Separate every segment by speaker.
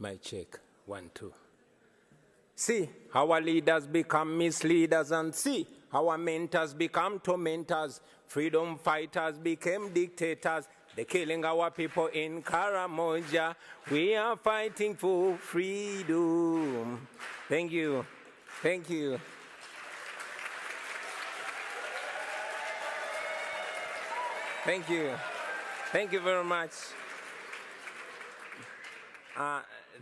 Speaker 1: My check, 1, 2. See how our leaders become misleaders, and see how our mentors become tormentors. Freedom fighters became dictators. They're killing our people in Karamoja. We are fighting for freedom. Thank you. Thank you. Thank you. Thank you very much.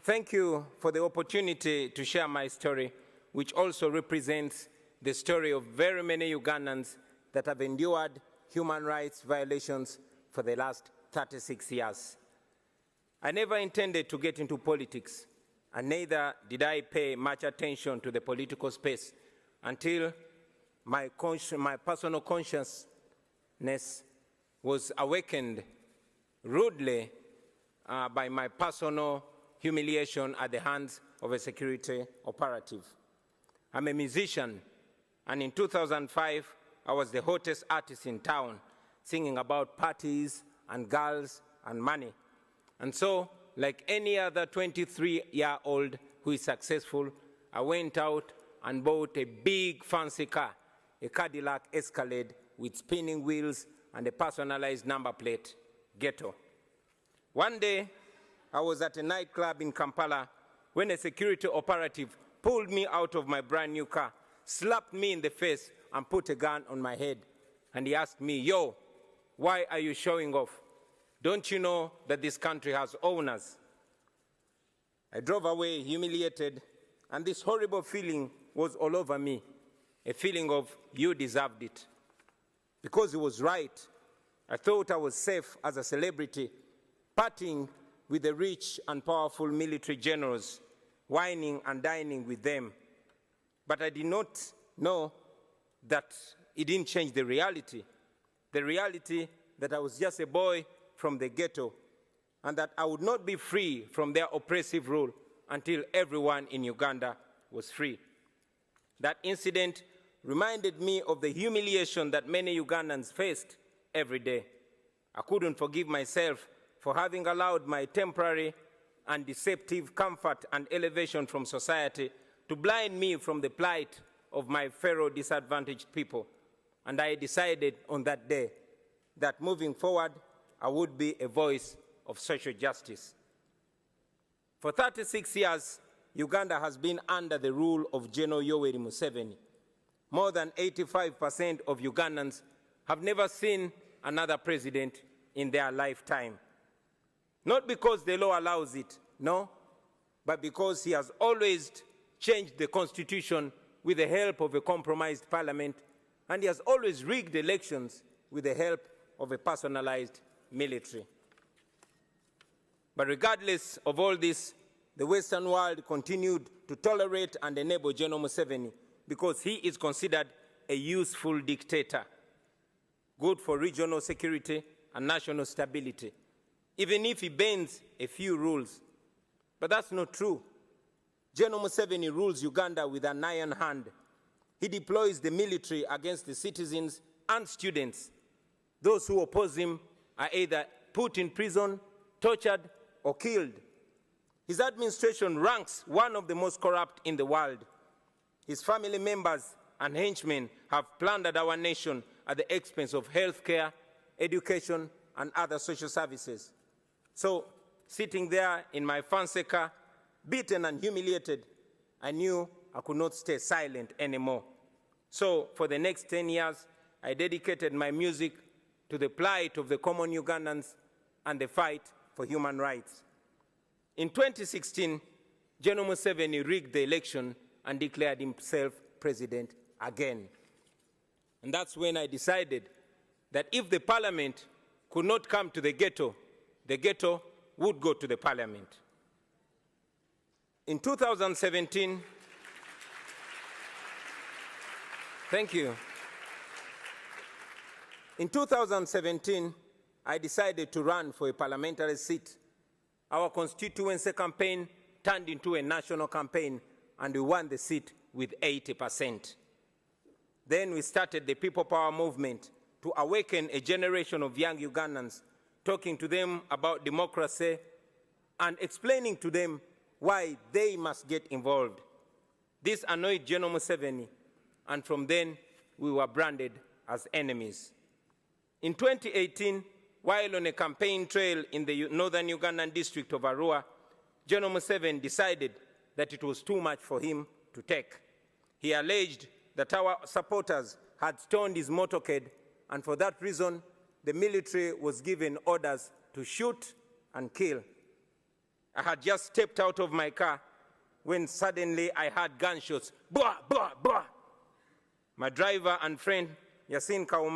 Speaker 1: Thank you for the opportunity to share my story, which also represents the story of very many Ugandans that have endured human rights violations for the last 36 years. I never intended to get into politics, and neither did I pay much attention to the political space until my personal consciousness was awakened rudely by my personal humiliation at the hands of a security operative. I'm a musician, and in 2005, I was the hottest artist in town, singing about parties and girls and money. And so, like any other 23-year-old who is successful, I went out and bought a big fancy car, a Cadillac Escalade with spinning wheels and a personalized number plate, Ghetto. One day, I was at a nightclub in Kampala when a security operative pulled me out of my brand new car, slapped me in the face, and put a gun on my head. And he asked me, "Yo, why are you showing off? Don't you know that this country has owners?" I drove away humiliated, and this horrible feeling was all over me, a feeling of you deserved it. Because he was right, I thought I was safe as a celebrity, partying with the rich and powerful military generals, whining and dining with them. But I did not know that it didn't change the reality that I was just a boy from the ghetto, and that I would not be free from their oppressive rule until everyone in Uganda was free. That incident reminded me of the humiliation that many Ugandans faced every day. I couldn't forgive myself for having allowed my temporary and deceptive comfort and elevation from society to blind me from the plight of my fellow disadvantaged people. And I decided on that day that moving forward, I would be a voice of social justice. For 36 years, Uganda has been under the rule of General Yoweri Museveni. More than 85% of Ugandans have never seen another president in their lifetime. Not because the law allows it, no, but because he has always changed the constitution with the help of a compromised parliament, and he has always rigged elections with the help of a personalized military. But regardless of all this, the Western world continued to tolerate and enable General Museveni because he is considered a useful dictator, good for regional security and national stability, even if he bends a few rules. But that's not true. General Museveni rules Uganda with an iron hand. He deploys the military against the citizens and students. Those who oppose him are either put in prison, tortured, or killed. His administration ranks one of the most corrupt in the world. His family members and henchmen have plundered our nation at the expense of healthcare, education, and other social services. So, sitting there in my fancy car, beaten and humiliated, I knew I could not stay silent anymore. So, for the next 10 years, I dedicated my music to the plight of the common Ugandans and the fight for human rights. In 2016, General Museveni rigged the election and declared himself president again. And that's when I decided that if the parliament could not come to the ghetto would go to the parliament. In 2017, thank you. In 2017, I decided to run for a parliamentary seat. Our constituency campaign turned into a national campaign, and we won the seat with 80%. Then we started the People Power movement to awaken a generation of young Ugandans, talking to them about democracy and explaining to them why they must get involved. This annoyed General Museveni, and from then we were branded as enemies. In 2018, while on a campaign trail in the northern Ugandan district of Arua, General Museveni decided that it was too much for him to take. He alleged that our supporters had stoned his motorcade, and for that reason, the military was given orders to shoot and kill. I had just stepped out of my car when suddenly I heard gunshots. Blah, blah, blah. My driver and friend, Yasin Kauma,